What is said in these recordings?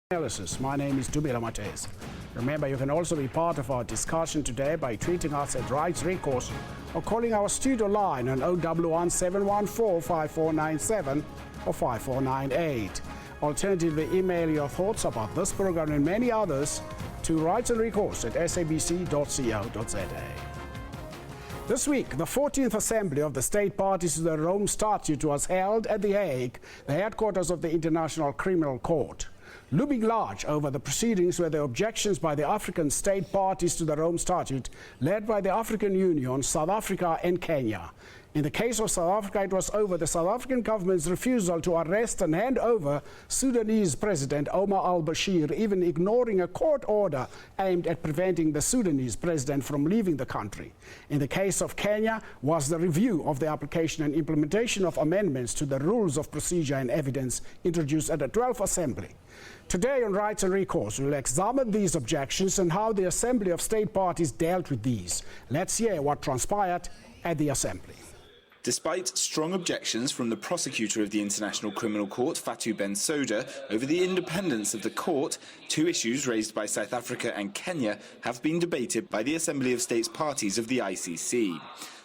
Analysis. My name is Dumile Mateza. Remember, you can also be part of our discussion today by tweeting us at Rights and Recourse or calling our studio line on 011 714 5497 or 5498. Alternatively, email your thoughts about this program and many others to rightsandrecourse@sabc.co.za. This week, the 14th Assembly of the State Parties to the Rome Statute was held at The Hague, the headquarters of the International Criminal Court. Looming large over the proceedings were the objections by the African state parties to the Rome Statute, led by the African Union, South Africa and Kenya. In the case of South Africa, it was over the South African government's refusal to arrest and hand over Sudanese President Omal Bashir, even ignoring a court order aimed at preventing the Sudanese President from leaving the country. In the case of Kenya, was the review of the application and implementation of amendments to the rules of procedure and evidence introduced at the 12th Assembly. Today on Rights and Recourse, we'll examine these objections and how the Assembly of State Parties dealt with these. Let's hear what transpired at the Assembly. Despite strong objections from the prosecutor of the International Criminal Court, Fatou Bensouda, over the independence of the court, two issues raised by South Africa and Kenya have been debated by the Assembly of States Parties of the ICC.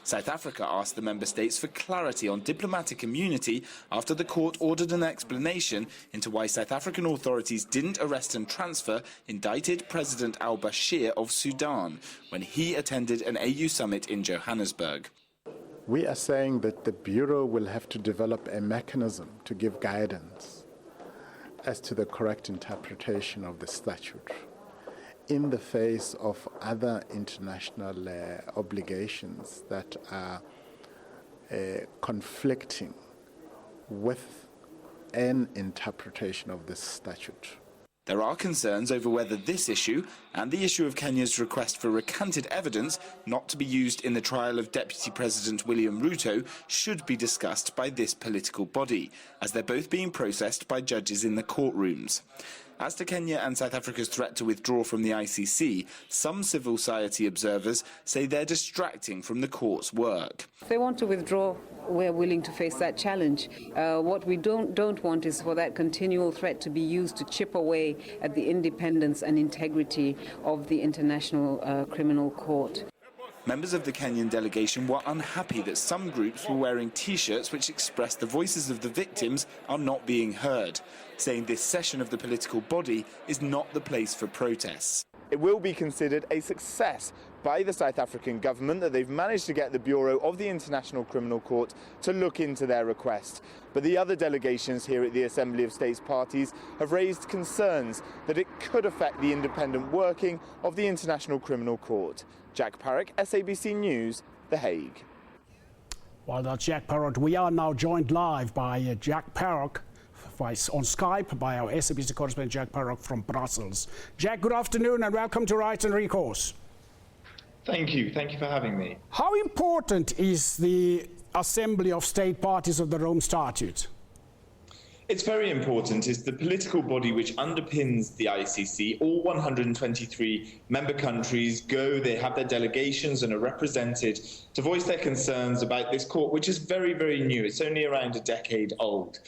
South Africa asked the member states for clarity on diplomatic immunity after the court ordered an explanation into why South African authorities didn't arrest and transfer indicted President al-Bashir of Sudan when he attended an AU summit in Johannesburg. We are saying that the Bureau will have to develop a mechanism to give guidance as to the correct interpretation of the statute in the face of other international obligations that are conflicting with an interpretation of this statute. There are concerns over whether this issue and the issue of Kenya's request for recanted evidence not to be used in the trial of Deputy President William Ruto should be discussed by this political body, as they're both being processed by judges in the courtrooms. As to Kenya and South Africa's threat to withdraw from the ICC, some civil society observers say they're distracting from the court's work. If they want to withdraw, we're willing to face that challenge. What we don't want is for that continual threat to be used to chip away at the independence and integrity of the International Criminal Court. Members of the Kenyan delegation were unhappy that some groups were wearing T-shirts which expressed the voices of the victims are not being heard, saying this session of the political body is not the place for protests. It will be considered a success by the South African government that they've managed to get the Bureau of the International Criminal Court to look into their request. But the other delegations here at the Assembly of States Parties have raised concerns that it could affect the independent working of the International Criminal Court. Jack Parrock, SABC News, The Hague. Well, that's Jack Parrock. We are now joined live by Jack Parrock on Skype by our SABC correspondent Jack Parrock from Brussels. Jack, good afternoon and welcome to Rights and Recourse. Thank you. Thank you for having me. How important is the Assembly of State Parties of the Rome Statute? It's very important. It's the political body which underpins the ICC. All 123 member countries go, they have their delegations and are represented to voice their concerns about this court, which is very, very new. It's only around a decade old.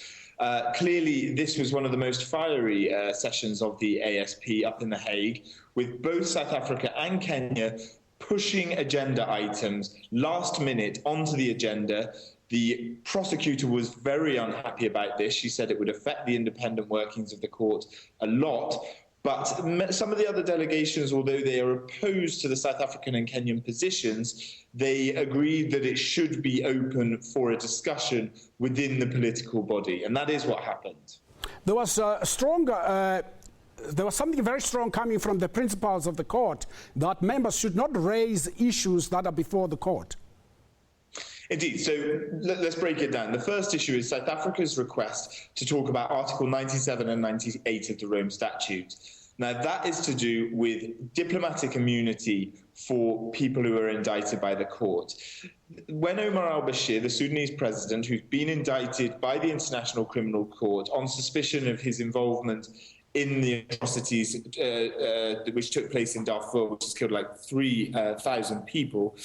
Clearly, this was one of the most fiery sessions of the ASP up in The Hague, with both South Africa and Kenya pushing agenda items last minute onto the agenda. The prosecutor was very unhappy about this. She said it would affect the independent workings of the court a lot. But some of the other delegations, although they are opposed to the South African and Kenyan positions, they agreed that it should be open for a discussion within the political body. And that is what happened. There was there was something very strong coming from the principals of the court that members should not raise issues that are before the court. Indeed. So let's break it down. The first issue is South Africa's request to talk about Article 97 and 98 of the Rome Statute. Now, that is to do with diplomatic immunity for people who are indicted by the court. When Omar al-Bashir, the Sudanese president, who's been indicted by the International Criminal Court on suspicion of his involvement in the atrocities which took place in Darfur, which has killed like 3,000 people.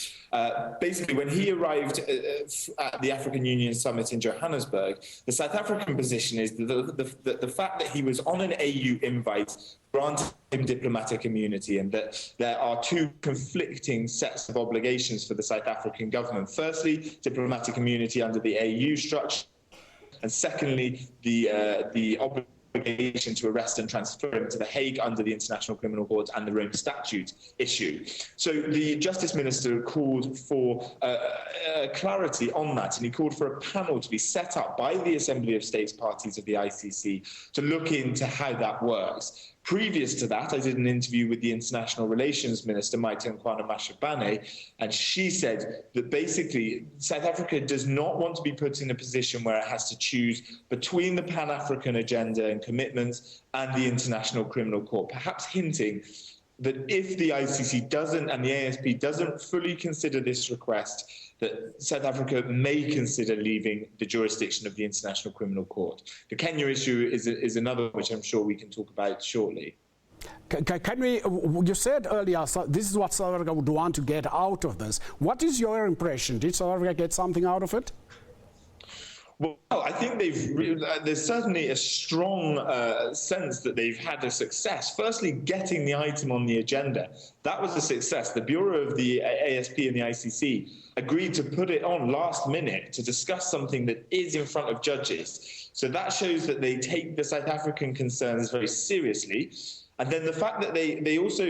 Basically, when he arrived at the African Union summit in Johannesburg, the South African position is the fact that he was on an AU invite granted him diplomatic immunity, and that there are two conflicting sets of obligations for the South African government. Firstly, diplomatic immunity under the AU structure, and secondly, the obligation to arrest and transfer him to the Hague under the International Criminal Court and the Rome Statute issue. So the Justice Minister called for clarity on that, and he called for a panel to be set up by the Assembly of States Parties of the ICC to look into how that works. Previous to that, I did an interview with the International Relations Minister, Maite Mashabane, and she said that basically South Africa does not want to be put in a position where it has to choose between the Pan-African agenda and commitments and the International Criminal Court, perhaps hinting that if the ICC doesn't and the ASP doesn't fully consider this request, that South Africa may consider leaving the jurisdiction of the International Criminal Court. The Kenya issue is another which I'm sure we can talk about shortly. Can we, you said earlier, this is what South Africa would want to get out of this. What is your impression? Did South Africa get something out of it? Well, I think there's certainly a strong sense that they've had a success. Firstly, getting the item on the agenda. That was a success. The Bureau of the ASP and the ICC agreed to put it on last minute to discuss something that is in front of judges. So that shows that they take the South African concerns very seriously. And then the fact that they also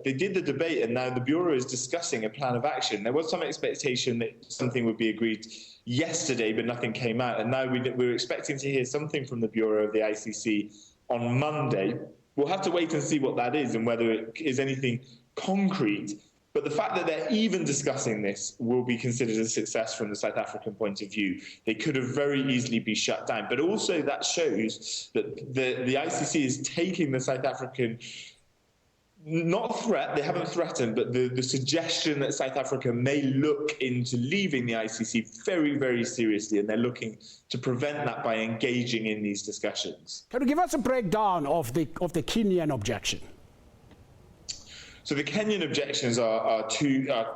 did the debate, and now the Bureau is discussing a plan of action. There was some expectation that something would be agreed yesterday, but nothing came out. And now we're expecting to hear something from the Bureau of the ICC on Monday. We'll have to wait and see what that is and whether it is anything concrete. But the fact that they're even discussing this will be considered a success from the South African point of view. They could have very easily been shut down. But also that shows that the ICC is taking the South African, not threat, they haven't threatened, but the suggestion that South Africa may look into leaving the ICC very, very seriously, and they're looking to prevent that by engaging in these discussions. Can you give us a breakdown of the Kenyan objection? So the Kenyan objections are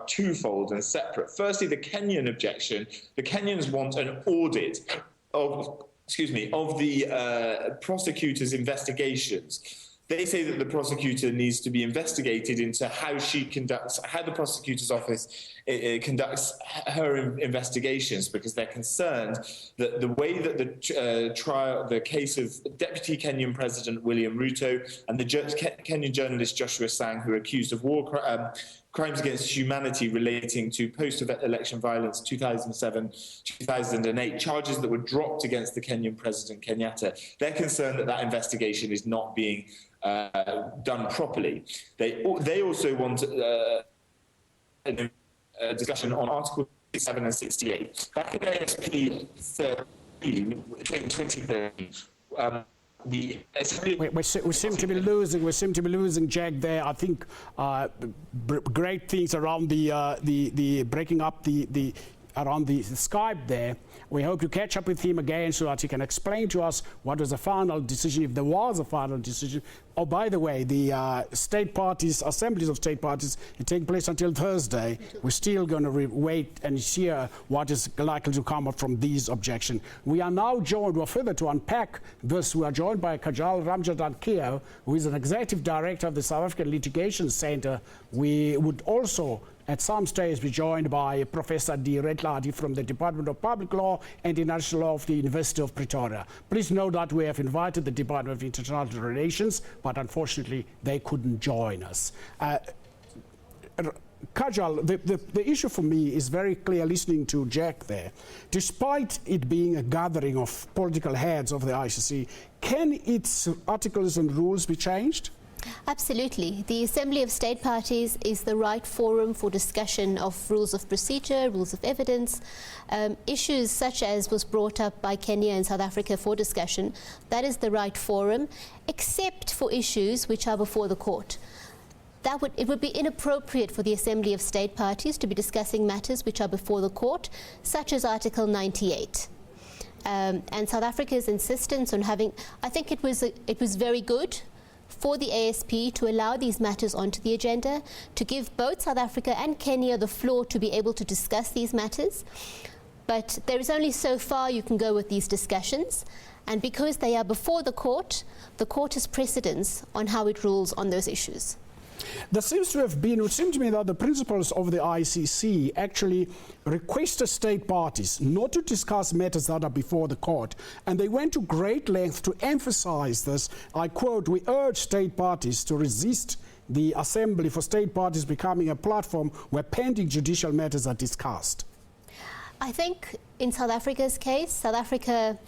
twofold and separate. Firstly, the Kenyan objection, the Kenyans want an audit of the prosecutor's investigations. They say that the prosecutor needs to be investigated into how the prosecutor's office conducts her investigations, because they're concerned that the way that the case of Deputy Kenyan President William Ruto and the Kenyan journalist Joshua Sang, who are accused of war crimes against humanity relating to post-election violence 2007-2008, charges that were dropped against the Kenyan President Kenyatta. They're concerned that that investigation is not being done properly. They also want a discussion on Article 67 and 68. Back in ASP 13, 2013, we seem to be losing Jack there. I think great things around the breaking up around the Skype there. We hope to catch up with him again so that he can explain to us what was the final decision, if there was a final decision. Oh, by the way, the state parties, assemblies of state parties, it takes place until Thursday. We're still going to wait and hear what is likely to come up from these objections. We are now joined, or further to unpack this, we are joined by Kajal Ramjadhan-Keow, who is an executive director of the South African Litigation Center. We would also at some stage be joined by Professor D. Redladi from the Department of Public Law and International Law of the University of Pretoria. Please note that we have invited the Department of International Relations, but unfortunately they couldn't join us. Kajal, the issue for me is very clear listening to Jack there. Despite it being a gathering of political heads of the ICC, can its articles and rules be changed? Absolutely. The Assembly of State Parties is the right forum for discussion of rules of procedure, rules of evidence, issues such as was brought up by Kenya and South Africa for discussion. That is the right forum, except for issues which are before the court. It would be inappropriate for the Assembly of State Parties to be discussing matters which are before the court, such as Article 98. And South Africa's insistence on having, I think it was very good for the ASP to allow these matters onto the agenda, to give both South Africa and Kenya the floor to be able to discuss these matters. But there is only so far you can go with these discussions. And because they are before the court has precedence on how it rules on those issues. There seems to have been, it seems to me that the principals of the ICC actually requested state parties not to discuss matters that are before the court. And they went to great lengths to emphasize this. I quote, "We urge state parties to resist the Assembly for state parties becoming a platform where pending judicial matters are discussed." I think in South Africa's case, South Africa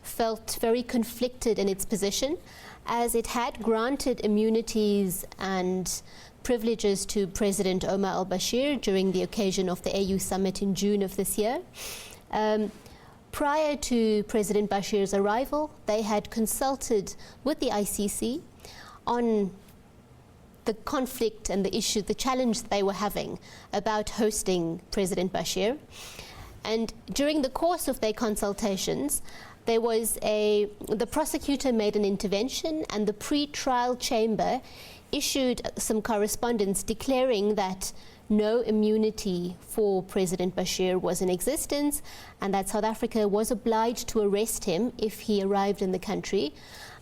felt very conflicted in its position, as it had granted immunities and privileges to President Omar al-Bashir during the occasion of the AU summit in June of this year. Prior to President Bashir's arrival, they had consulted with the ICC on the conflict and the issue, the challenge they were having about hosting President Bashir. And during the course of their consultations, the prosecutor made an intervention, and the pre-trial chamber issued some correspondence declaring that no immunity for President Bashir was in existence, and that South Africa was obliged to arrest him if he arrived in the country.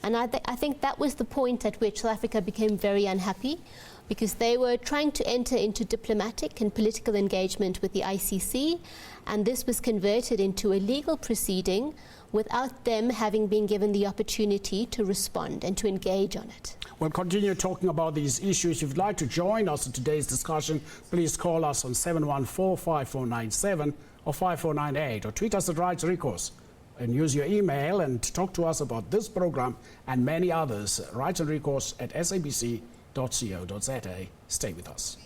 And I think that was the point at which South Africa became very unhappy, because they were trying to enter into diplomatic and political engagement with the ICC, and this was converted into a legal proceeding without them having been given the opportunity to respond and to engage on it. We'll continue talking about these issues. If you'd like to join us in today's discussion, please call us on 714-5497 or 5498, or tweet us at Rights and Recourse, and use your email and talk to us about this program and many others. Rights and Recourse at sabc.co.za. Stay with us.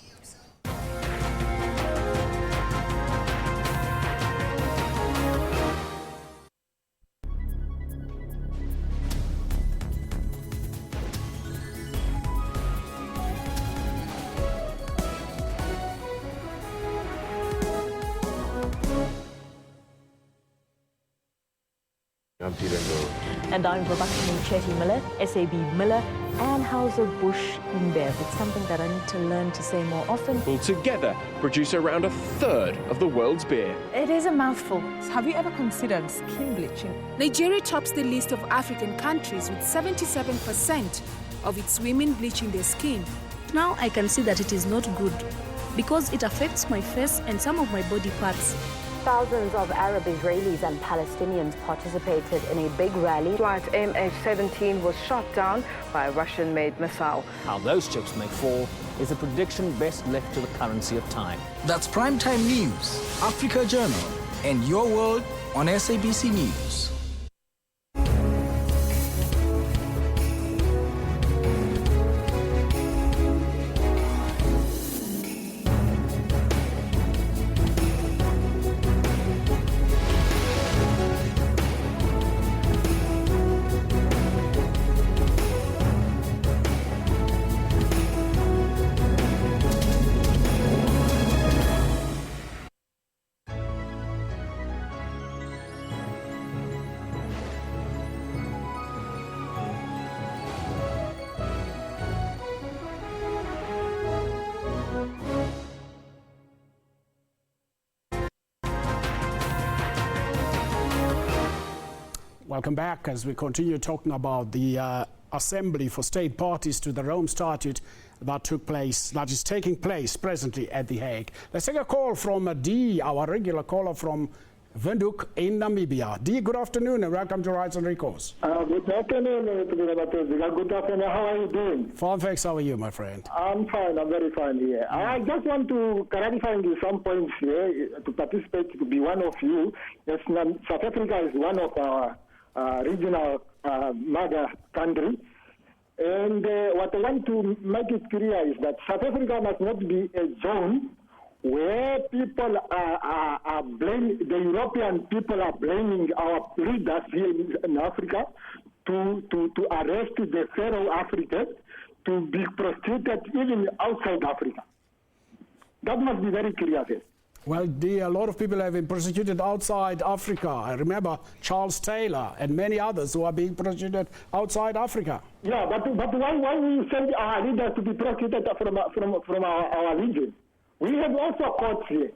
I'm Peter Ngo. And I'm Babakini Chetty Miller, SAB Miller, and Hauser Bush Imbev. It's something that I need to learn to say more often. Will together produce around a third of the world's beer. It is a mouthful. Have you ever considered skin bleaching? Nigeria tops the list of African countries with 77% of its women bleaching their skin. Now I can see that it is not good because it affects my face and some of my body parts. Thousands of Arab Israelis and Palestinians participated in a big rally. Flight MH17 was shot down by a Russian-made missile. How those chips may fall is a prediction best left to the currency of time. That's Primetime News, Africa Journal, and Your World on SABC News. Welcome back as we continue talking about the Assembly for State Parties to the Rome Statute that is taking place presently at The Hague. Let's take a call from D, our regular caller from Windhoek in Namibia. D, good afternoon and welcome to Rights and Recourse. Good afternoon, Good afternoon. How are you doing? Fine, thanks. How are you, my friend? I'm fine. I'm very fine here. I just want to clarify some points here to participate, to be one of you. Yes, South Africa is one of our regional mother country. And what I want to make it clear is that South Africa must not be a zone where people are blaming, the European people are blaming our leaders here in Africa to arrest the fellow Africans to be prosecuted even outside Africa. That must be very clear here. Well, a lot of people have been prosecuted outside Africa. I remember Charles Taylor and many others who are being prosecuted outside Africa. Yeah, but why we send our leaders to be prosecuted from our region? We have also courts here.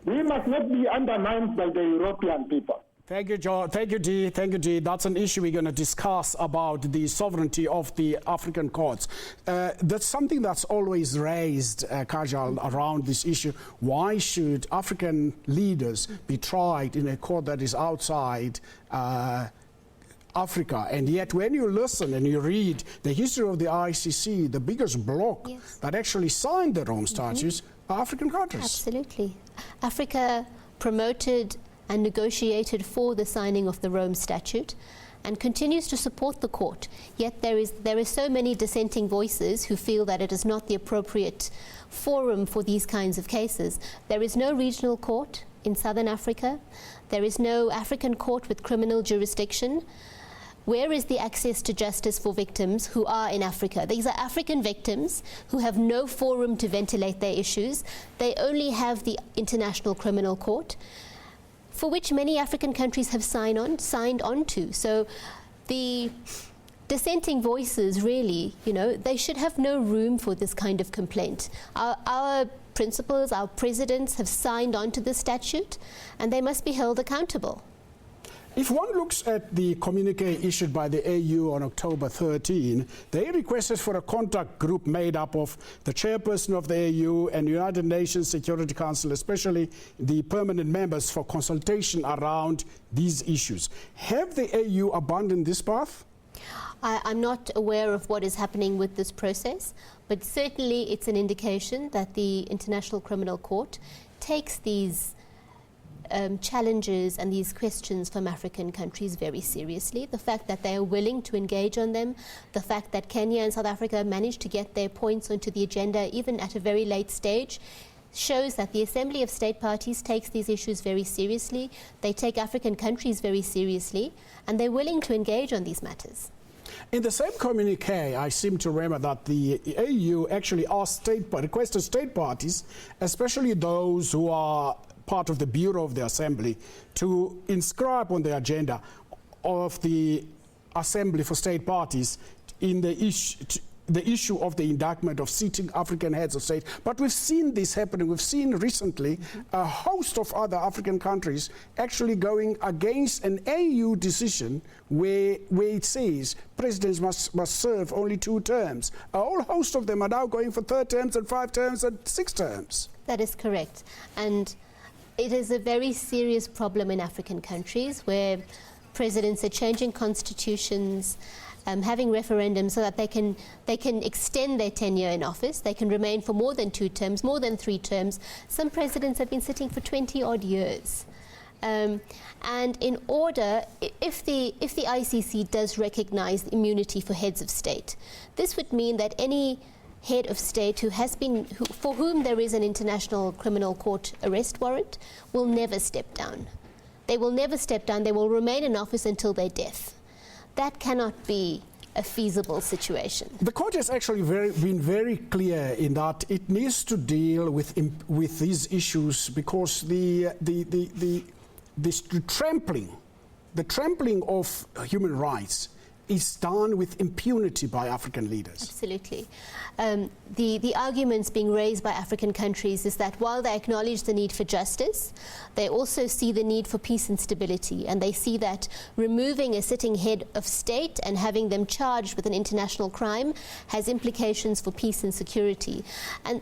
We must not be undermined by the European people. Thank you, John. Thank you, Dee. Thank you, Dee. That's an issue we're going to discuss about the sovereignty of the African courts. That's something that's always raised, Kajal, around this issue. Why should African leaders be tried in a court that is outside Africa? And yet when you listen and you read the history of the ICC, the biggest bloc that actually signed the Rome Statutes are African countries. Absolutely. Africa promoted and negotiated for the signing of the Rome Statute and continues to support the court. Yet there is so many dissenting voices who feel that it is not the appropriate forum for these kinds of cases. There is no regional court in Southern Africa. There is no African court with criminal jurisdiction. Where is the access to justice for victims who are in Africa? These are African victims who have no forum to ventilate their issues. They only have the International Criminal Court, for which many African countries have signed on to. So the dissenting voices really, they should have no room for this kind of complaint. Our principals, our presidents have signed on to this statute, and they must be held accountable. If one looks at the communique issued by the AU on October 13, they requested for a contact group made up of the chairperson of the AU and United Nations Security Council, especially the permanent members, for consultation around these issues. Have the AU abandoned this path? I'm not aware of what is happening with this process, but certainly it's an indication that the International Criminal Court takes these challenges and these questions from African countries very seriously. The fact that they are willing to engage on them, the fact that Kenya and South Africa managed to get their points onto the agenda even at a very late stage, shows that the Assembly of State Parties takes these issues very seriously. They take African countries very seriously, and they're willing to engage on these matters. In the same communique, I seem to remember that the AU actually requested state parties, especially those who are part of the Bureau of the Assembly, to inscribe on the agenda of the Assembly for State Parties in the issue of the indictment of sitting African heads of state. But we've seen this happening. We've seen recently a host of other African countries actually going against an AU decision where it says presidents must serve only 2 terms. A whole host of them are now going for 3 terms and 5 terms and 6 terms. That is correct. And it is a very serious problem in African countries where presidents are changing constitutions, having referendums so that they can extend their tenure in office. They can remain for more than 2 terms, more than 3 terms. Some presidents have been sitting for 20-odd years. And in order, if the ICC does recognize immunity for heads of state, this would mean that any head of state for whom there is an International Criminal Court arrest warrant will never step down. They will never step down. They will remain in office until their death. That cannot be a feasible situation. The court has actually been very clear in that it needs to deal with these issues because the trampling of human rights is done with impunity by African leaders. Absolutely. The arguments being raised by African countries is that while they acknowledge the need for justice, they also see the need for peace and stability, and they see that removing a sitting head of state and having them charged with an international crime has implications for peace and security. And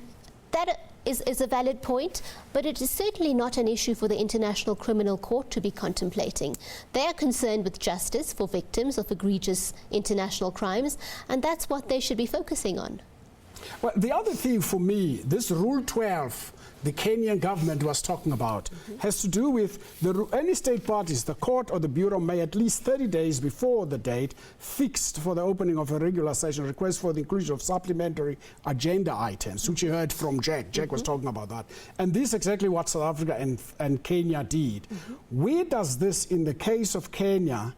that is a valid point, but it is certainly not an issue for the International Criminal Court to be contemplating. They are concerned with justice for victims of egregious international crimes, and that's what they should be focusing on. Well, the other thing for me, this Rule 12 the Kenyan government was talking about has to do with any state parties, the court or the bureau may at least 30 days before the date fixed for the opening of a regular session request for the inclusion of supplementary agenda items, which you heard from Jack. Jack was talking about that. And this is exactly what South Africa and Kenya did. Where does this, in the case of Kenya,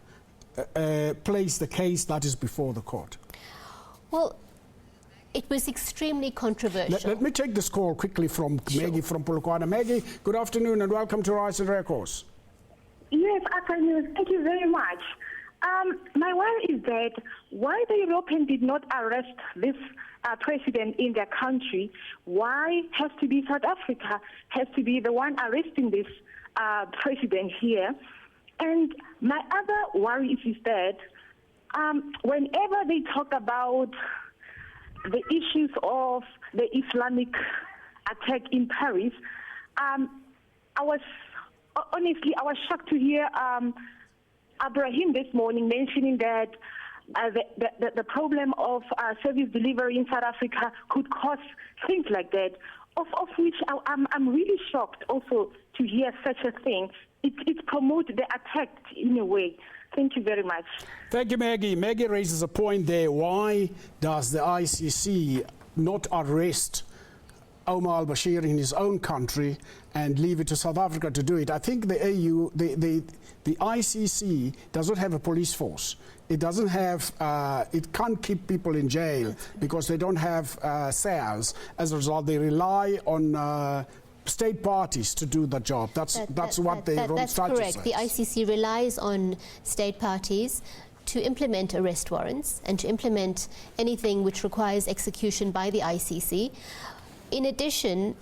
place the case that is before the court? Well, It was extremely controversial. Let me take this call quickly from Maggie from Polokwane. Maggie, good afternoon and welcome to Rights and Recourse. Yes, afternoon. Thank you very much. My worry is that why the Europeans did not arrest this president in their country, why has to be South Africa, has to be the one arresting this president here. And my other worry is that whenever they talk about the issues of the Islamic attack in Paris, I was shocked to hear Abraham this morning mentioning that the problem of service delivery in South Africa could cause things like that, of which I'm really shocked also to hear such a thing. It promotes the attack in a way. Thank you very much. Thank you, Maggie. Maggie raises a point there. Why does the ICC not arrest Omal Bashir in his own country and leave it to South Africa to do it? I think the AU, the ICC does not have a police force. It doesn't have, it can't keep people in jail because they don't have cells. As a result, they rely on state parties to do the job. That's what the Rome Statute says. That's correct. The ICC relies on state parties to implement arrest warrants and to implement anything which requires execution by the ICC. In addition,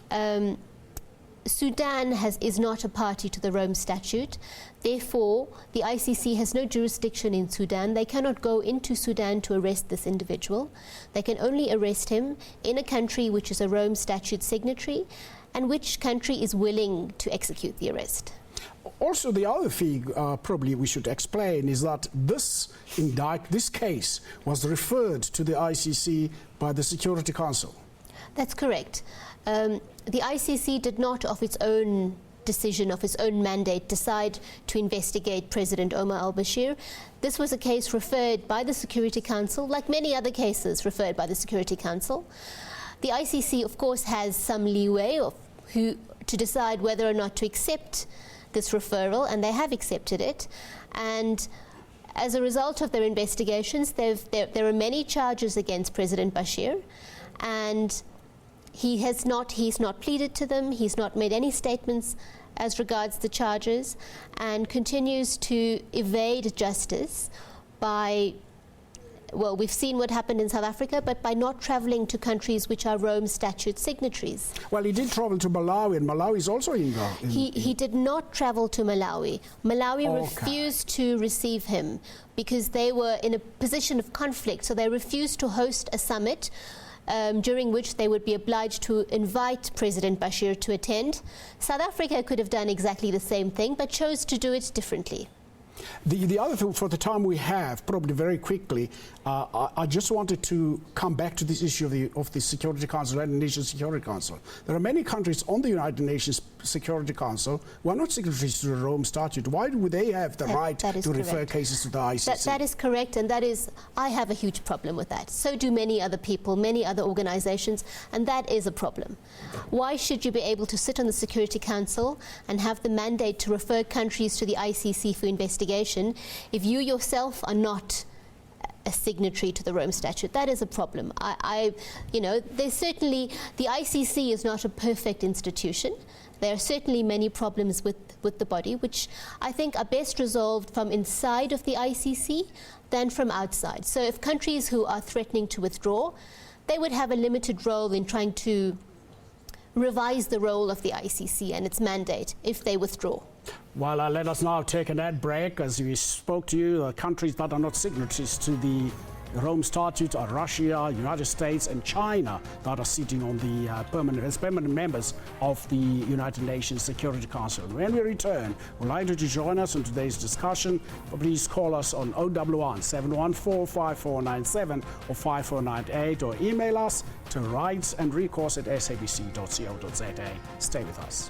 Sudan is not a party to the Rome Statute. Therefore, the ICC has no jurisdiction in Sudan. They cannot go into Sudan to arrest this individual. They can only arrest him in a country which is a Rome Statute signatory and which country is willing to execute the arrest. Also, the other thing probably we should explain is that this case was referred to the ICC by the Security Council. That's correct. The ICC did not, of its own decision, of its own mandate, decide to investigate President Omar al-Bashir. This was a case referred by the Security Council, like many other cases referred by the Security Council. The ICC, of course, has some leeway to decide whether or not to accept this referral, and they have accepted it. And as a result of their investigations, there are many charges against President Bashir, and he's not pleaded to them, he's not made any statements as regards the charges, and continues to evade justice by, well, we've seen what happened in South Africa, but by not traveling to countries which are Rome Statute signatories. Well, he did travel to Malawi, and Malawi is also in He did not travel to Malawi. Malawi refused to receive him because they were in a position of conflict, so they refused to host a summit during which they would be obliged to invite President Bashir to attend. South Africa could have done exactly the same thing, but chose to do it differently. The other thing, for the time we have, probably very quickly, I just wanted to come back to this issue of the Security Council, United Nations Security Council. There are many countries on the United Nations Security Council who are not signatories to the Rome Statute. Why would they have the right to refer cases to the ICC? That is correct, and I have a huge problem with that. So do many other people, many other organizations, and that is a problem. Why should you be able to sit on the Security Council and have the mandate to refer countries to the ICC for investigation if you yourself are not a signatory to the Rome Statute? That is a problem. There's certainly, the ICC is not a perfect institution. There are certainly many problems with the body, which I think are best resolved from inside of the ICC than from outside. So if countries who are threatening to withdraw, they would have a limited role in trying to revise the role of the ICC and its mandate if they withdraw. Well, let us now take an ad break. As we spoke to you, the countries that are not signatories to the Rome Statute are Russia, United States and China that are sitting on the permanent members of the United Nations Security Council. When we return, we'd like you to join us on today's discussion. Please call us on 011 714 5497 or 5498 or email us to rightsandrecourse@sabc.co.za. Stay with us.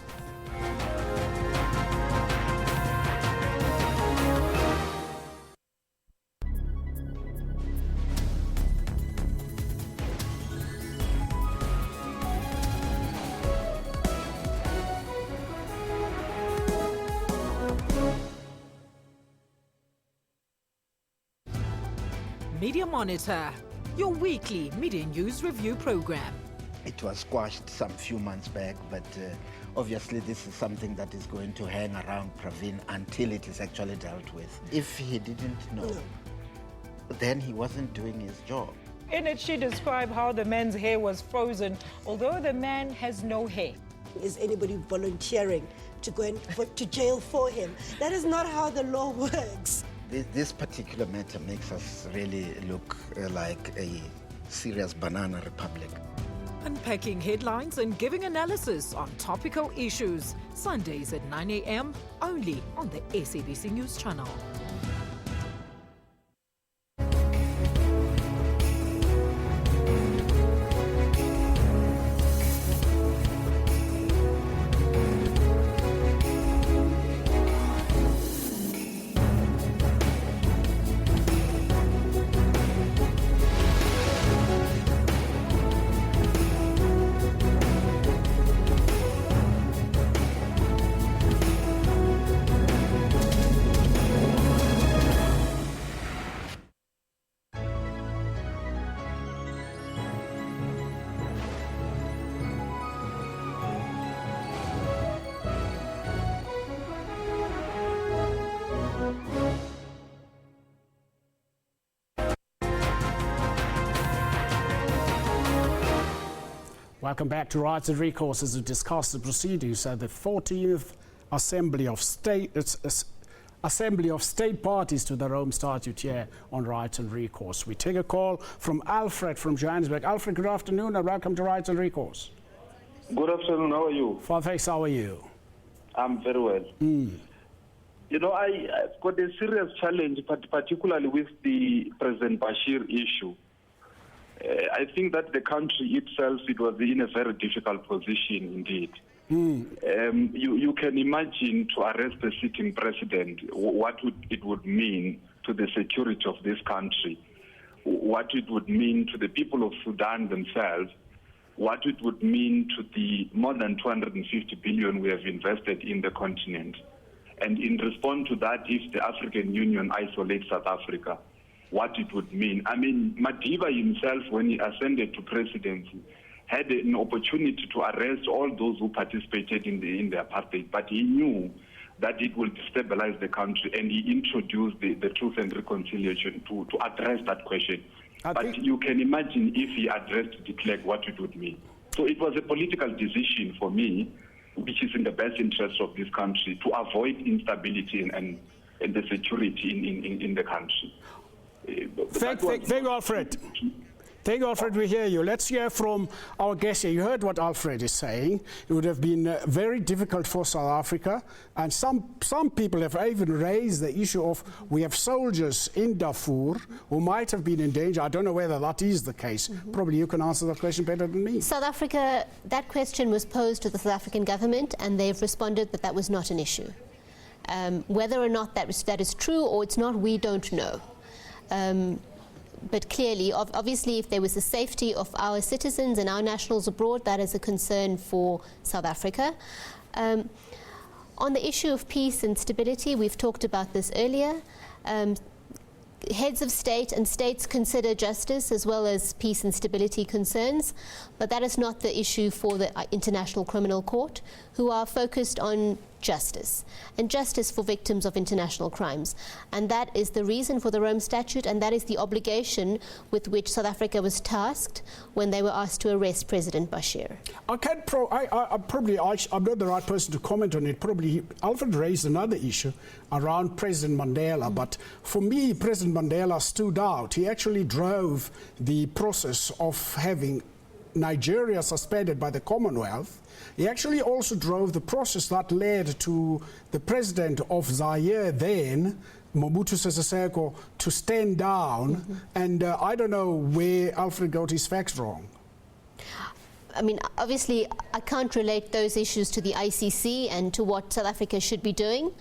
Media Monitor. your weekly media news review program. It was squashed some few months back, but obviously this is something that is going to hang around Pravin until it is actually dealt with. If he didn't know, then he wasn't doing his job. In it, she described how the man's hair was frozen, although the man has no hair. Is anybody volunteering to go to jail for him? That is not how the law works. This particular matter makes us really look like a serious banana republic. Unpacking headlines and giving analysis on topical issues. Sundays at 9 a.m. only on the SABC News Channel. Welcome back to Rights and Recourse as we discuss the proceedings at the 14th Assembly of State Parties to the Rome Statute here on Rights and Recourse. We take a call from Alfred from Johannesburg. Alfred, good afternoon and welcome to Rights and Recourse. Good afternoon, how are you? Fine, thanks, how are you? I'm very well. You know, I've got a serious challenge, particularly with the President Bashir issue. I think that the country itself, it was in a very difficult position indeed. You can imagine to arrest the sitting president, what it would mean to the security of this country, what it would mean to the people of Sudan themselves, what it would mean to the more than 250 billion we have invested in the continent. And in response to that, if the African Union isolates South Africa, what it would mean. I mean, Madiba himself, when he ascended to presidency, had an opportunity to arrest all those who participated in the apartheid, but he knew that it will destabilize the country, and he introduced the Truth and Reconciliation to address that question. But you can imagine if he addressed de Klerk, what it would mean. So it was a political decision for me, which is in the best interest of this country, to avoid instability and the security in the country. Thank you, Alfred. Thank you, Alfred. We hear you. Let's hear from our guest here. You heard what Alfred is saying. It would have been very difficult for South Africa, and some people have even raised the issue of we have soldiers in Darfur who might have been in danger. I don't know whether that is the case. Probably you can answer that question better than me. South Africa, that question was posed to the South African government, and they've responded that that was not an issue. Whether or not that is true or it's not, we don't know. But clearly, obviously, if there was the safety of our citizens and our nationals abroad, that is a concern for South Africa. On the issue of peace and stability, we've talked about this earlier. Heads of state and states consider justice as well as peace and stability concerns, but that is not the issue for the International Criminal Court, who are focused on justice, and justice for victims of international crimes. And that is the reason for the Rome Statute, and that is the obligation with which South Africa was tasked when they were asked to arrest President Bashir. I'm not the right person to comment on it. Probably Alfred raised another issue around President Mandela, but for me, President Mandela stood out. He actually drove the process of having Nigeria suspended by the Commonwealth. He actually also drove the process that led to the president of Zaire then, Mobutu Sese Seko, to stand down. And I don't know where Alfred got his facts wrong. I mean, obviously, I can't relate those issues to the ICC and to what South Africa should be doing.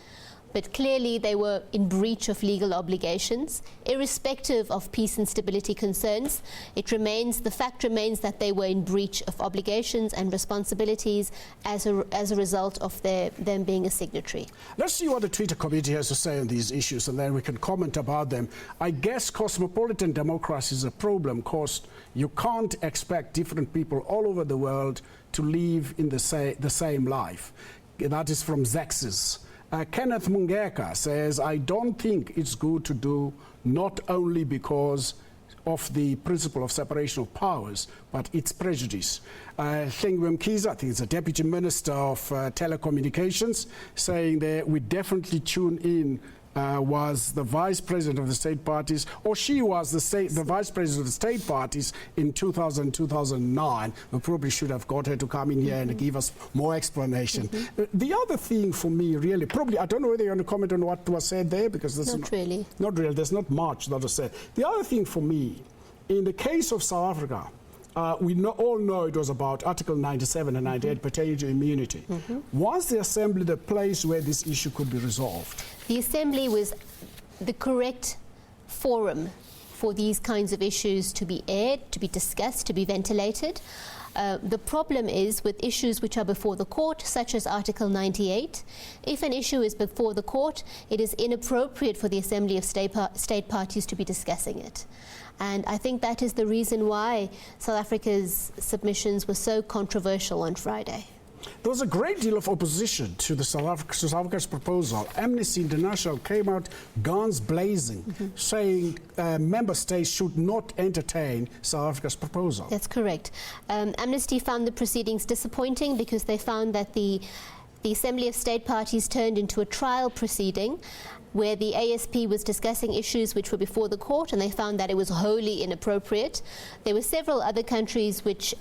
But clearly they were in breach of legal obligations, irrespective of peace and stability concerns. The fact remains that they were in breach of obligations and responsibilities as a result of them being a signatory. Let's see what the Twitter community has to say on these issues, and then we can comment about them. I guess cosmopolitan democracy is a problem because you can't expect different people all over the world to live in the same life. That is from Zexis. Kenneth Mungeka says, I don't think it's good to do not only because of the principle of separation of powers, but it's prejudice. Thengwe Mkhize, I think it's a Deputy Minister of Telecommunications, saying that we definitely tune in was the Vice President of the state parties, or she was the Vice President of the state parties in 2009. We probably should have got her to come in here and give us more explanation. The other thing for me, really, probably, I don't know whether you want to comment on what was said there, because there's not really. Not really, there's not much that was said. The other thing for me, in the case of South Africa, we all know it was about Article 97 and 98 pertaining to immunity. Was the Assembly the place where this issue could be resolved? The Assembly was the correct forum for these kinds of issues to be aired, to be discussed, to be ventilated. The problem is with issues which are before the court, such as Article 98. If an issue is before the court, it is inappropriate for the Assembly of state parties to be discussing it. And I think that is the reason why South Africa's submissions were so controversial on Friday. There was a great deal of opposition to the South Africa's proposal. Amnesty International came out guns blazing, saying member states should not entertain South Africa's proposal. That's correct. Amnesty found the proceedings disappointing because they found that the Assembly of State Parties turned into a trial proceeding where the ASP was discussing issues which were before the court, and they found that it was wholly inappropriate. There were several other countries which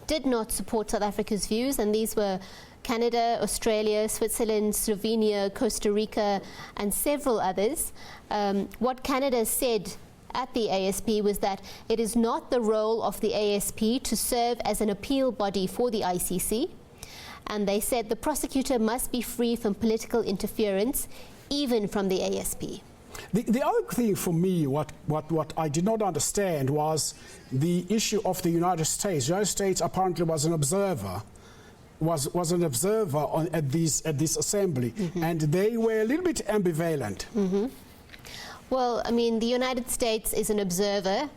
did not support South Africa's views, and these were Canada, Australia, Switzerland, Slovenia, Costa Rica, and several others. What Canada said at the ASP was that it is not the role of the ASP to serve as an appeal body for the ICC, and they said the prosecutor must be free from political interference, even from the ASP. The other thing for me, what I did not understand was the issue of the United States. The United States apparently was an observer, at this assembly, and they were a little bit ambivalent. Well, I mean, the United States is an observer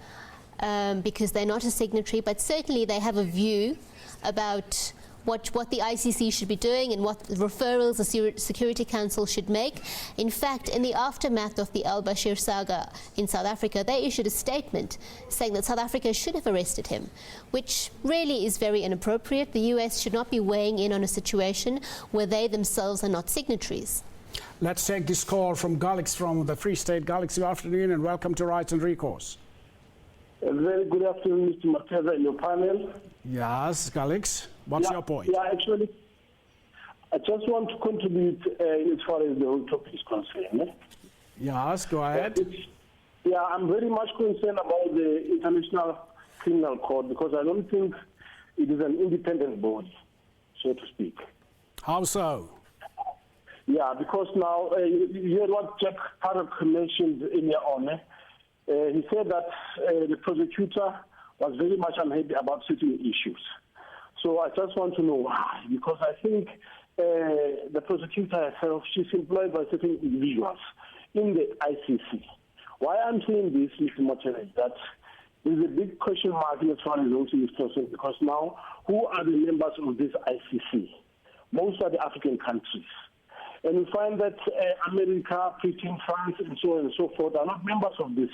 because they're not a signatory, but certainly they have a view about what the ICC should be doing and what referrals the Security Council should make. In fact, in the aftermath of the al-Bashir saga in South Africa, they issued a statement saying that South Africa should have arrested him, which really is very inappropriate. The US should not be weighing in on a situation where they themselves are not signatories. Let's take this call from Galix from the Free State. Galix, good afternoon and welcome to Rights and Recourse. A very good afternoon, Mr. Mateza and your panel. Yes, Galix, what's your point? Yeah, actually, I just want to contribute as far as the whole topic is concerned. Yes, go ahead. I'm very much concerned about the International Criminal Court because I don't think it is an independent body, so to speak. How so? Yeah, because now, you heard what Jack Parrock mentioned earlier on. He said that the prosecutor was very much unhappy about certain issues. So I just want to know why, because I think the prosecutor herself, she's employed by certain individuals in the ICC. Why I'm saying this, Mr. Mateza, is that there's a big question mark as far as those is concerned, because now, who are the members of this ICC? Most are the African countries. And we find that America, Britain, France, and so on and so forth are not members of this,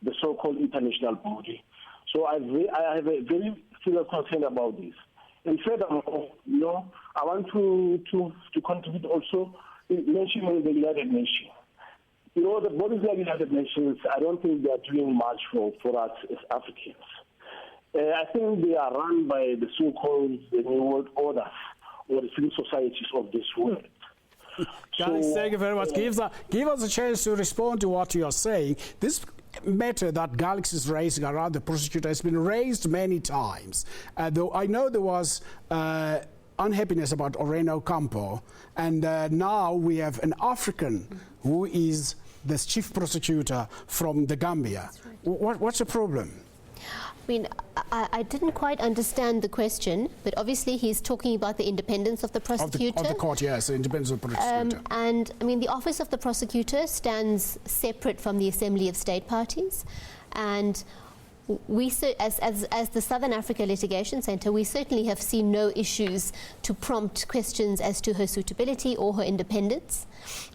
the so-called international body. So I have a very serious concern about this. And furthermore, I want to contribute also in mentioning the United Nations. The bodies like the United Nations, I don't think they are doing much for us as Africans. I think they are run by the so-called New World Order or the civil societies of this world. Guys, thank you very much. Give us a chance to respond to what you are saying. This matter that Galix is raising around the prosecutor has been raised many times. Though I know there was unhappiness about Oreno Campo, and now we have an African who is the chief prosecutor from the Gambia. Right. What's the problem? I mean, I didn't quite understand the question, but obviously he's talking about the independence of the prosecutor. Of the court, yes, the independence of the prosecutor. And, I mean, the office of the prosecutor stands separate from the Assembly of State Parties. And we, as the Southern Africa Litigation Centre, we certainly have seen no issues to prompt questions as to her suitability or her independence.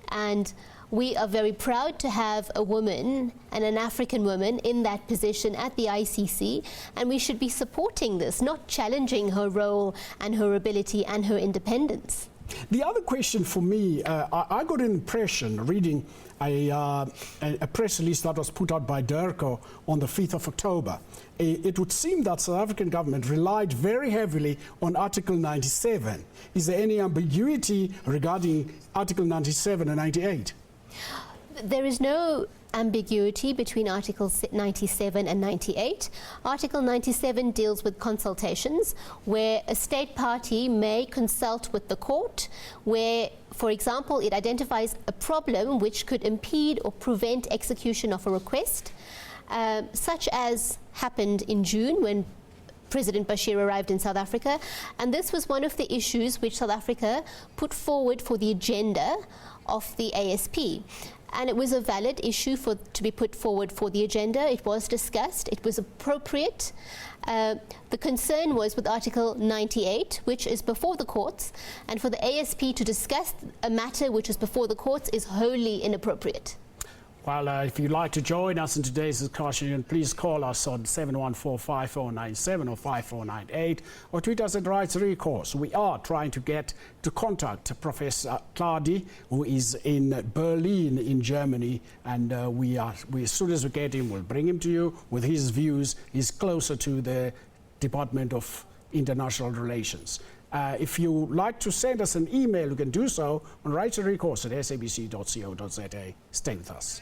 And we are very proud to have a woman, and an African woman, in that position at the ICC, and we should be supporting this, not challenging her role and her ability and her independence. The other question for me, I got an impression reading a press release that was put out by DERCO on the 5th of October. It would seem that South African government relied very heavily on Article 97. Is there any ambiguity regarding Article 97 and 98? There is no ambiguity between Articles 97 and 98. Article 97 deals with consultations, where a state party may consult with the court, where, for example, it identifies a problem which could impede or prevent execution of a request, such as happened in June when President Bashir arrived in South Africa. And this was one of the issues which South Africa put forward for the agenda of the ASP. And it was a valid issue to be put forward for the agenda. It was discussed. It was appropriate. The concern was with Article 98, which is before the courts, and for the ASP to discuss a matter which is before the courts is wholly inappropriate. Well, if you'd like to join us in today's discussion, please call us on 714-5497 or 5498, or tweet us at Rights and Recourse. We are trying to get to contact Professor Cladi, who is in Berlin in Germany, and as soon as we get him, we'll bring him to you with his views. He's closer to the Department of International Relations. If you like to send us an email, you can do so on Rights and Recourse at sabc.co.za. Stay with us.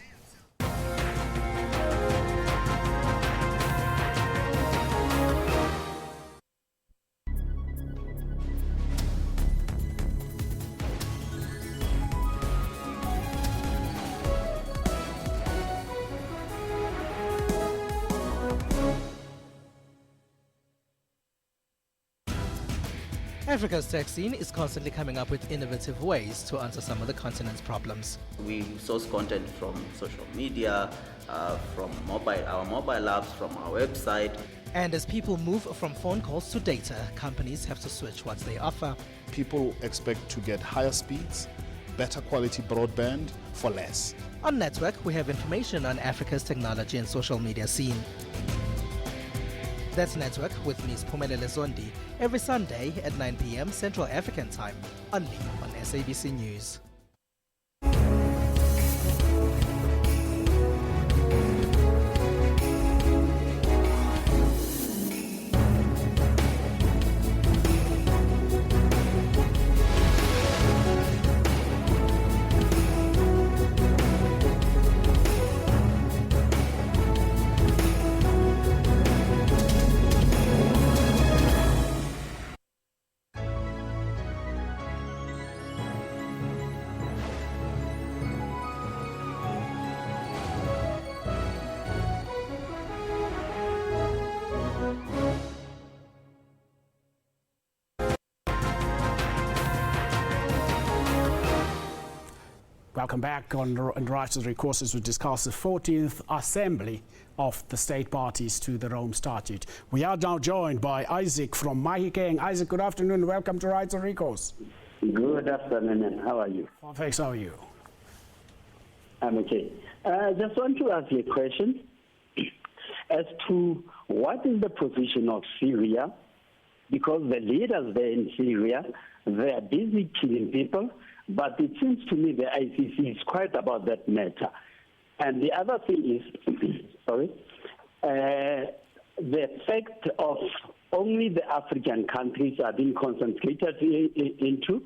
Africa's tech scene is constantly coming up with innovative ways to answer some of the continent's problems. We source content from social media, from our mobile apps, from our website. And as people move from phone calls to data, companies have to switch what they offer. People expect to get higher speeds, better quality broadband for less. On Network, we have information on Africa's technology and social media scene. That's Network with Ms. Phumelele Zondi every Sunday at 9 p.m. Central African Time, only on SABC News. Welcome back on Rights and Recourse as we discuss the 14th Assembly of the State Parties to the Rome Statute. We are now joined by Isaac from Mahikeng. Isaac, good afternoon. Welcome to Rights and Recourse. Good afternoon, and how are you? Thanks, how are you? I'm okay. I just want to ask you a question as to what is the position of Syria, because the leaders there in Syria, they are busy killing people. But it seems to me the ICC is quiet about that matter. And the other thing is, the fact of only the African countries are being concentrated into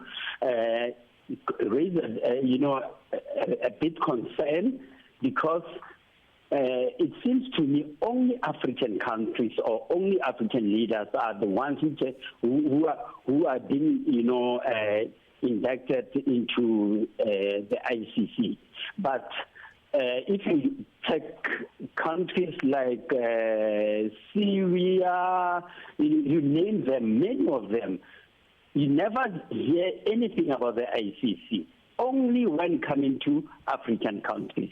raises, a bit concern, because it seems to me only African countries or only African leaders are the ones who are being, inducted into the ICC. But if you take countries like Syria, you name them, many of them, you never hear anything about the ICC, only when coming to African countries.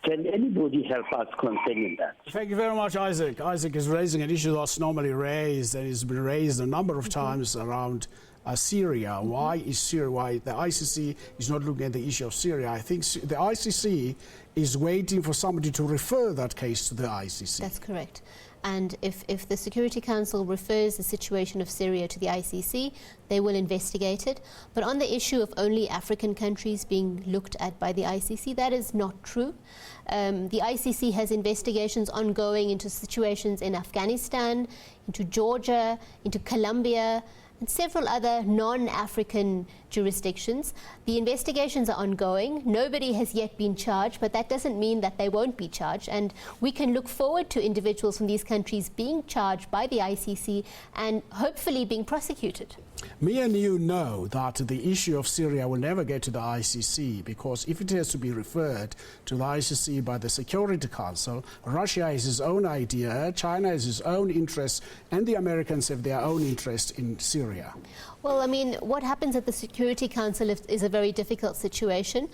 Can anybody help us concerning that? Thank you very much, Isaac. Isaac is raising an issue that's normally raised and has been raised a number of times around Syria. Why is Syria, why the ICC is not looking at the issue of Syria? I think the ICC is waiting for somebody to refer that case to the ICC. That's correct. And if the Security Council refers the situation of Syria to the ICC, they will investigate it. But on the issue of only African countries being looked at by the ICC, that is not true. The ICC has investigations ongoing into situations in Afghanistan, into Georgia, into Colombia, and several other non-African jurisdictions. The investigations are ongoing. Nobody has yet been charged, but that doesn't mean that they won't be charged. And we can look forward to individuals from these countries being charged by the ICC and hopefully being prosecuted. Me and you know that the issue of Syria will never get to the ICC, because if it has to be referred to the ICC by the Security Council, Russia has its own idea, China has its own interest, and the Americans have their own interest in Syria. Well, I mean, what happens at the Security Council is a very difficult situation.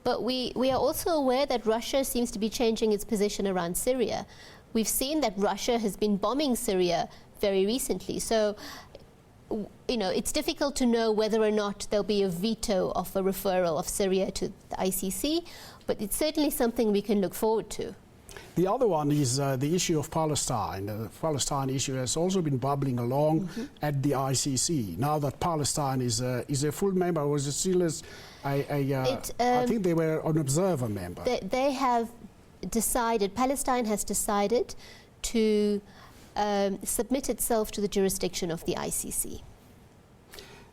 But we are also aware that Russia seems to be changing its position around Syria. We've seen that Russia has been bombing Syria very recently. So, it's difficult to know whether or not there'll be a veto of a referral of Syria to the ICC, but it's certainly something we can look forward to. The other one is the issue of Palestine. The Palestine issue has also been bubbling along at the ICC. Now that Palestine is a full member, or is it still as I think they were an observer member. They have decided, Palestine has decided to submit itself to the jurisdiction of the ICC.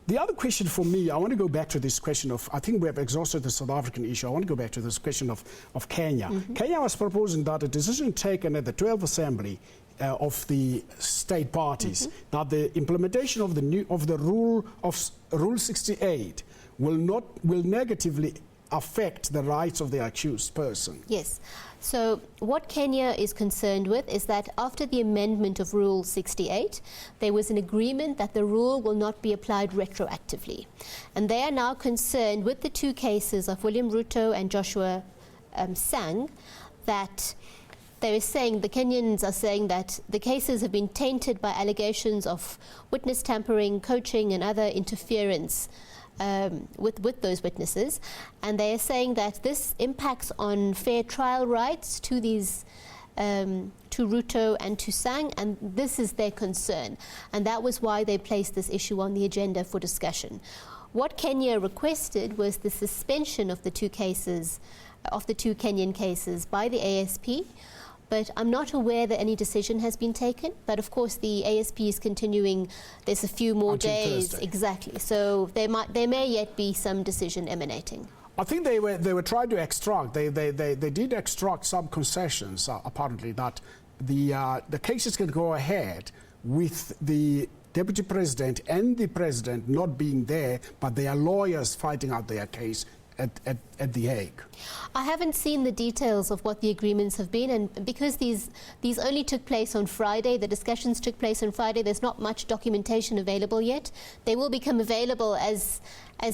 The other question for me, I want to go back to this question of, I think we have exhausted the South African issue. I want to go back to this question of Kenya. Kenya was proposing that a decision taken at the 12th Assembly of the state parties that the implementation of the Rule 68 will negatively affect the rights of the accused person. Yes. So what Kenya is concerned with is that after the amendment of Rule 68, there was an agreement that the rule will not be applied retroactively. And they are now concerned with the two cases of William Ruto and Joshua Sang, that the Kenyans are saying that the cases have been tainted by allegations of witness tampering, coaching and other interference with those witnesses, and they are saying that this impacts on fair trial rights to these to Ruto and to Sang, and this is their concern, and that was why they placed this issue on the agenda for discussion. What Kenya requested was the suspension of the two cases, of the two Kenyan cases, by the ASP. But I'm not aware that any decision has been taken. But of course, the ASP is continuing. There's a few more days. Thursday. Exactly. So there may yet be some decision emanating. I think they were trying to extract. They did extract some concessions. Apparently, that the cases can go ahead with the Deputy President and the President not being there, but their lawyers fighting out their case at the Hague. I haven't seen the details of what the agreements have been, and because these only took place on Friday, the discussions took place on Friday, there's not much documentation available yet. They will become available as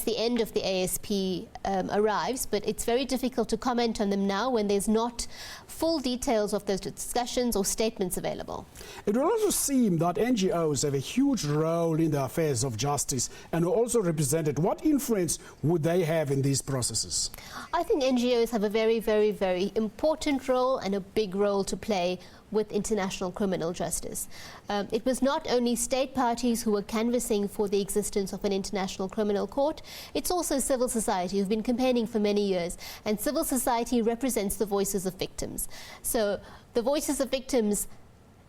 the end of the ASP arrives, but it's very difficult to comment on them now when there's not full details of those discussions or statements available. It will also seem that NGOs have a huge role in the affairs of justice and are also represented. What influence would they have in these processes? I think NGOs have a very, very, very important role and a big role to play with international criminal justice. It was not only state parties who were canvassing for the existence of an international criminal court, it's also civil society who've been campaigning for many years, and civil society represents the voices of victims. So the voices of victims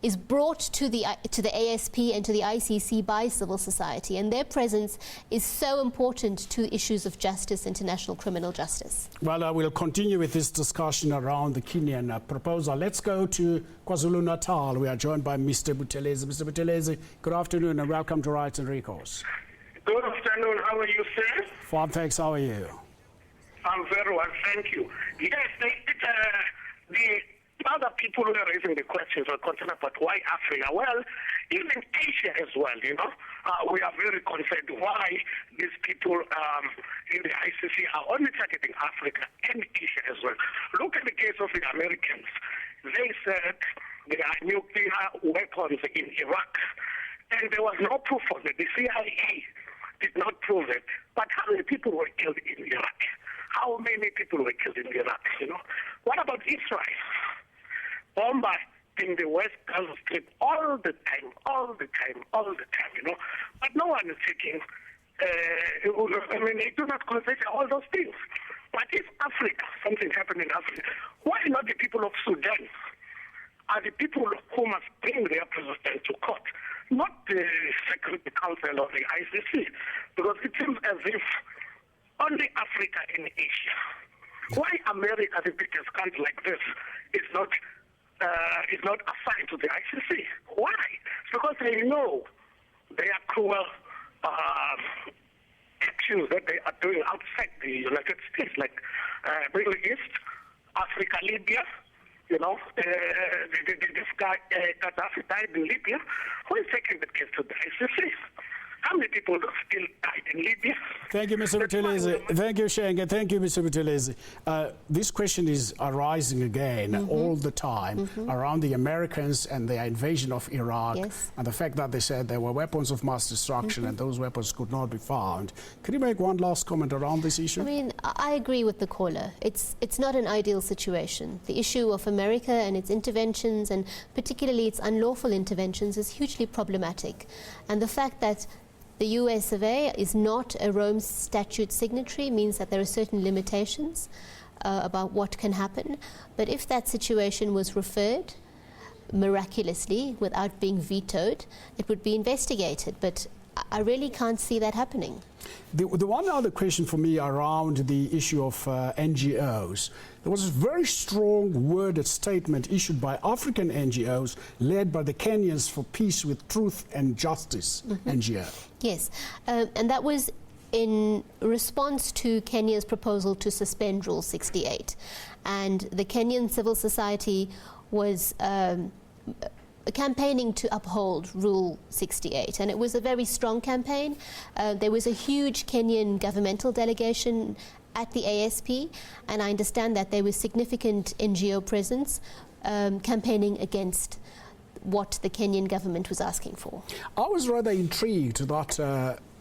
is brought to the ASP and to the ICC by civil society, and their presence is so important to issues of justice, international criminal justice. Well, we'll continue with this discussion around the Kenyan proposal. Let's go to KwaZulu-Natal. We are joined by Mr. Buthelezi. Mr. Buthelezi, good afternoon and welcome to Rights and Recourse. Good afternoon. How are you, sir? Fine, thanks. How are you? I'm very well, thank you. Yes, the other people who are raising the questions are concerned about why Africa. Well, even Asia as well, you know. We are very concerned why these people in the ICC are only targeting Africa and Asia as well. Look at the case of the Americans. They said there are nuclear weapons in Iraq, and there was no proof of it. The CIA did not prove it. But how many people were killed in Iraq? How many people were killed in Iraq, you know? What about Israel? Bombarding the West Gaza Strip all the time, you know? But no one is taking, they do not consider all those things. But if Africa, something happened in Africa, why not the people of Sudan are the people who must bring their president to court, not the Security Council or the ICC? Because it seems as if only Africa and Asia. Why America, the biggest country like this, is not assigned to the ICC? Why? It's because they know their cruel actions that they are doing outside the United States, like Middle East, Africa, Libya. You know, this guy Gaddafi died in Libya. Who is taking the case to the ICC? How many people still died in Libya? Thank you, Mr. Buthelezi. Thank you, Shenga. Thank you, Mr. Buthelezi. This question is arising again all the time around the Americans and their invasion of Iraq, and the fact that they said there were weapons of mass destruction and those weapons could not be found. Can you make one last comment around this issue? I mean, I agree with the caller. It's not an ideal situation. The issue of America and its interventions, and particularly its unlawful interventions, is hugely problematic. And the fact that the US of A is not a Rome Statute signatory means that there are certain limitations about what can happen. But if that situation was referred miraculously without being vetoed, it would be investigated. But I really can't see that happening. The one other question for me around the issue of NGOs, there was a very strong worded statement issued by African NGOs led by the Kenyans for Peace with Truth and Justice NGO. Yes, and that was in response to Kenya's proposal to suspend Rule 68. And the Kenyan civil society was campaigning to uphold Rule 68, and it was a very strong campaign. There was a huge Kenyan governmental delegation at the ASP, and I understand that there was significant NGO presence campaigning against what the Kenyan government was asking for. I was rather intrigued that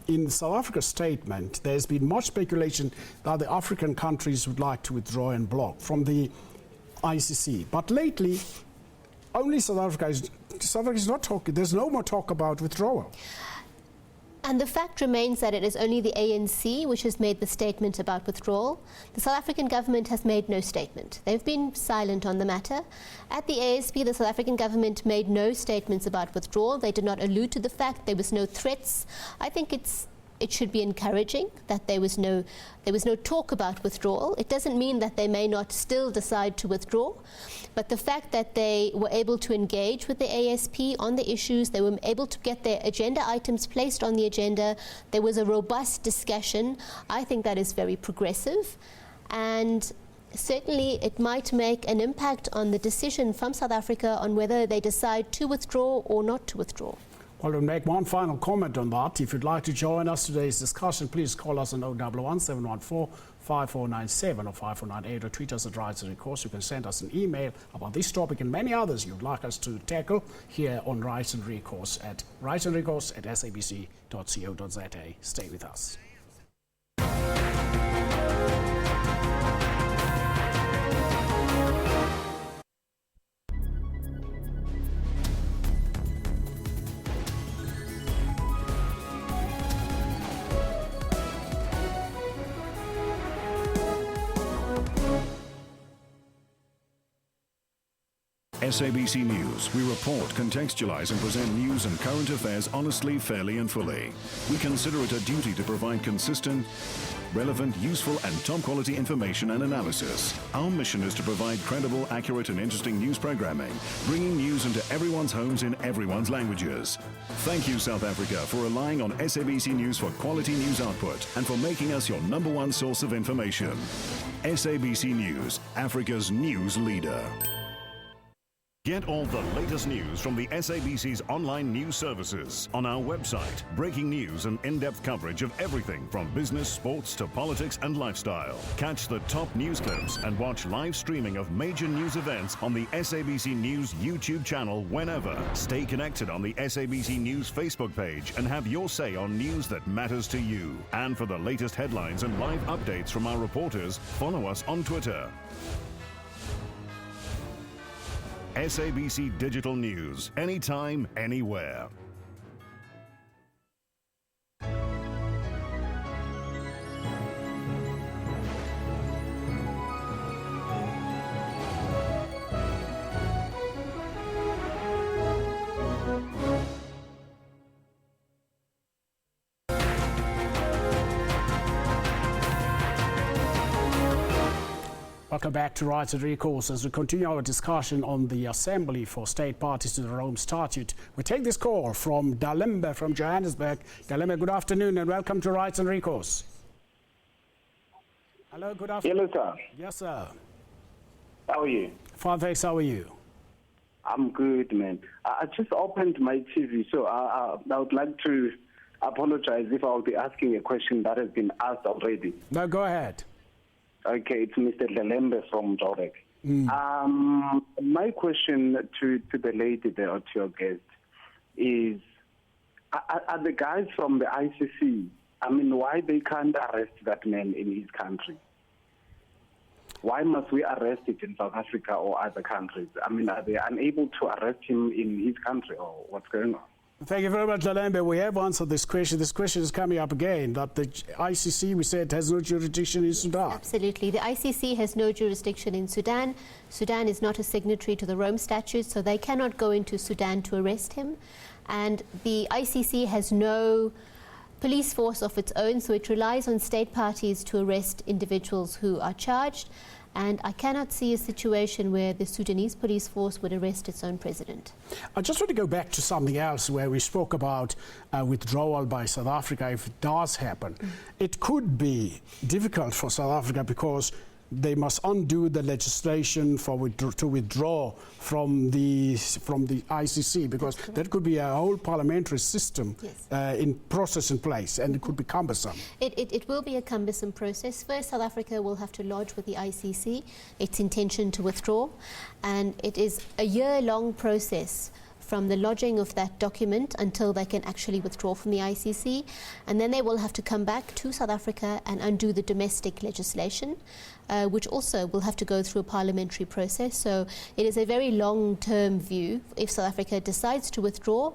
in the South Africa statement there's been much speculation that the African countries would like to withdraw and block from the ICC, but lately only South Africa is not talking. There's no more talk about withdrawal. And the fact remains that it is only the ANC which has made the statement about withdrawal. The South African government has made no statement. They've been silent on the matter. At the ASP, the South African government made no statements about withdrawal. They did not allude to the fact. There was no threats. I think it should be encouraging that there was no talk about withdrawal. It doesn't mean that they may not still decide to withdraw, but the fact that they were able to engage with the ASP on the issues, they were able to get their agenda items placed on the agenda, there was a robust discussion, I think that is very progressive, and certainly it might make an impact on the decision from South Africa on whether they decide to withdraw or not to withdraw. Well, we'll make one final comment on that. If you'd like to join us today's discussion, please call us on 011 714 5497 or 5498 or tweet us at Rights and Recourse. You can send us an email about this topic and many others you'd like us to tackle here on Rights and Recourse at rightsandrecourse@sabc.co.za. Stay with us. SABC News, we report, contextualize and present news and current affairs honestly, fairly and fully. We consider it a duty to provide consistent, relevant, useful and top-quality information and analysis. Our mission is to provide credible, accurate and interesting news programming, bringing news into everyone's homes in everyone's languages. Thank you, South Africa, for relying on SABC News for quality news output and for making us your #1 source of information. SABC News, Africa's news leader. Get all the latest news from the SABC's online news services on our website. Breaking news and in-depth coverage of everything from business, sports to politics and lifestyle. Catch the top news clips and watch live streaming of major news events on the SABC News YouTube channel whenever. Stay connected on the SABC News Facebook page and have your say on news that matters to you. And for the latest headlines and live updates from our reporters, follow us on Twitter. SABC Digital News, anytime, anywhere. Welcome back to Rights and Recourse as we continue our discussion on the Assembly for State Parties to the Rome Statute. We take this call from Dalembe from Johannesburg. Dalembe, good afternoon and welcome to Rights and Recourse. Hello, good afternoon. Hello, sir. Yes, sir. How are you? Fine, thanks. How are you? I'm good, man. I just opened my TV, so I would like to apologize if I'll be asking a question that has been asked already. No, go ahead. Okay, it's Mr. Dalembe from Joburg. My question to the lady there, or to your guest, is are the guys from the ICC, I mean, why they can't arrest that man in his country? Why must we arrest it in South Africa or other countries? I mean, are they unable to arrest him in his country, or what's going on? Thank you very much, Dalembe. We have answered this question. This question is coming up again, that the ICC, we said, has no jurisdiction in Sudan. Absolutely. The ICC has no jurisdiction in Sudan. Sudan is not a signatory to the Rome Statute, so they cannot go into Sudan to arrest him. And the ICC has no police force of its own, so it relies on state parties to arrest individuals who are charged. And I cannot see a situation where the Sudanese police force would arrest its own president. I just want to go back to something else where we spoke about withdrawal by South Africa if it does happen. It could be difficult for South Africa because they must undo the legislation to withdraw from the ICC, because that could be a whole parliamentary system in place, and it could be cumbersome. It will be a cumbersome process. First, South Africa will have to lodge with the ICC its intention to withdraw, and it is a year-long process from the lodging of that document until they can actually withdraw from the ICC. And then they will have to come back to South Africa and undo the domestic legislation, which also will have to go through a parliamentary process. So it is a very long-term view if South Africa decides to withdraw.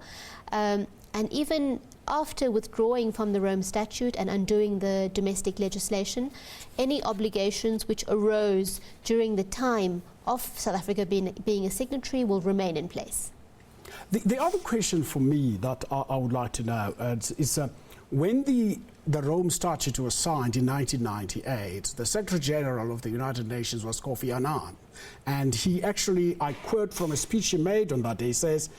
And even after withdrawing from the Rome Statute and undoing the domestic legislation, any obligations which arose during the time of South Africa being a signatory will remain in place. The other question for me that I would like to know is when the Rome Statute was signed in 1998, the Secretary General of the United Nations was Kofi Annan. And he actually, I quote from a speech he made on that day, says,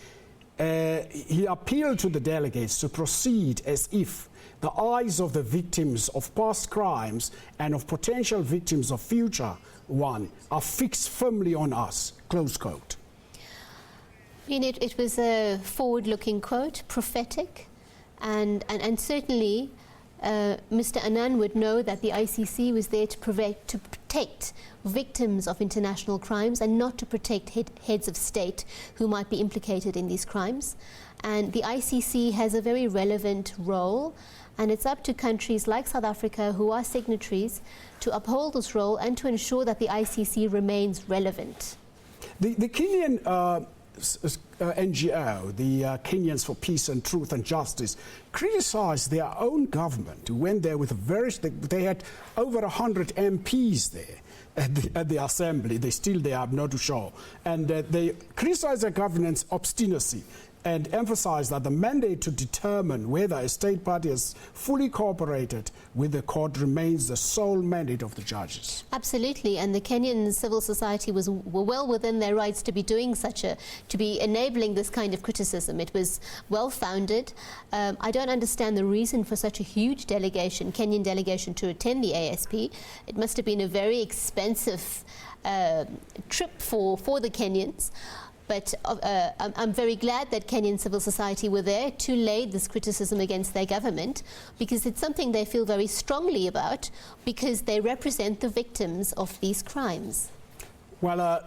he appealed to the delegates to proceed as if the eyes of the victims of past crimes and of potential victims of future one are fixed firmly on us, close quote. I mean, it was a forward-looking quote, prophetic, and certainly Mr. Annan would know that the ICC was there to protect victims of international crimes and not to protect heads of state who might be implicated in these crimes. And the ICC has a very relevant role, and it's up to countries like South Africa who are signatories to uphold this role and to ensure that the ICC remains relevant. The Kenyan NGO, the Kenyans for Peace and Truth and Justice, criticized their own government, who went there with they had over 100 MPs there at the assembly. They still there, I'm not too sure. And they criticized their government's obstinacy and emphasized that the mandate to determine whether a state party has fully cooperated with the court remains the sole mandate of the judges. Absolutely, and the Kenyan civil society were well within their rights to be doing to be enabling this kind of criticism. It was well founded. I don't understand the reason for such a huge delegation, Kenyan delegation, to attend the ASP. It must have been a very expensive trip for the Kenyans. But I'm very glad that Kenyan civil society were there to lay this criticism against their government, because it's something they feel very strongly about, because they represent the victims of these crimes. Well,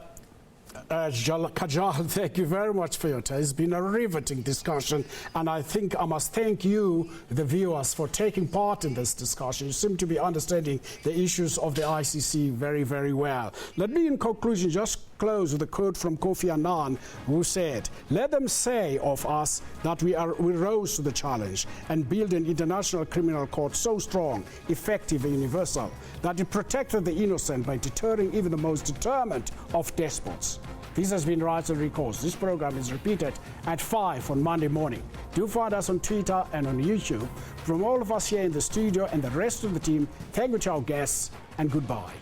Kajal, thank you very much for your time. It's been a riveting discussion, and I think I must thank you, the viewers, for taking part in this discussion. You seem to be understanding the issues of the ICC very, very well. Let me, in conclusion, just close with a quote from Kofi Annan, who said, "Let them say of us that we rose to the challenge and built an international criminal court so strong, effective and universal that it protected the innocent by deterring even the most determined of despots." This has been Rights and Recourse. This program is repeated at 5 on Monday morning. Do find us on Twitter and on YouTube. From all of us here in the studio and the rest of the team, thank you to our guests and goodbye.